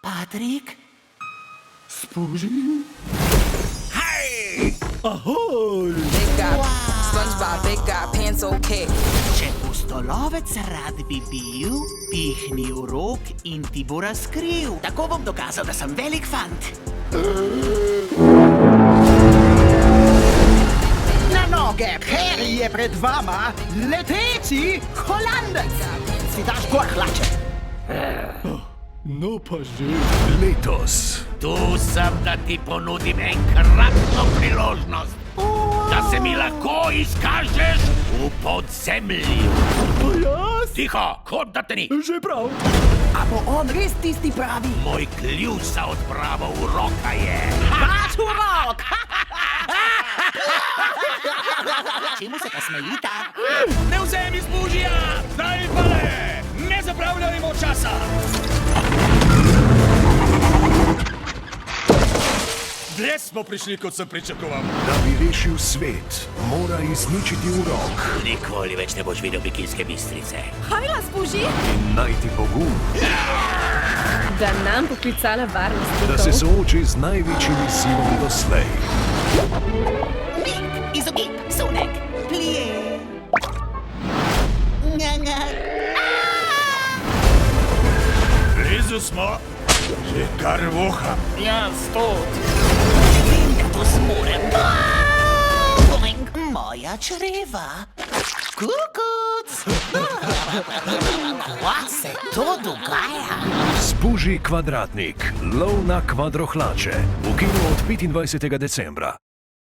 Patrik? Spuži? Hej! Ahoj! Big guy, SpongeBob, big guy, pants okay. Če pustolovec rad bi bil, pihni v rok in ti bo razkril. Tako bom dokazal, da sem velik fant. Na noge, Harry je pred vama, leteči Holandec. Si daš gor hlače. No pa že. Letos Tu sem, da ti ponudim enkratno priložnost, da se mi lahko izkažeš v podzemlju. Pa jaz? Tiho, kot da te ni. Že prav. A bo on res tisti pravi? Moj ključ za odpravo uroka je. Pač urok! Čemu se pa smejita? Ne vzemi spužija! Zdaj pale! Ne zapravljajmo časa! Dlje smo prišli, kot sem pričakoval. Da bi rešil svet, mora izničiti urok Nikoli več ne boš videl Bikinske Bistrice. Hajla, spuži, in najti pogum, da nam poklicala varnost. da se sooči z največjimi silami doslej. Mik, izogib, sunek, plije. Nga. Blizu smo, že kar voha. Vem, da to zmorem. Boing, moja čreva. Kukuc. Kva se to dogaja? Spuži kvadratnik, lov na kvadrohlače. V kinu od 25. decembra.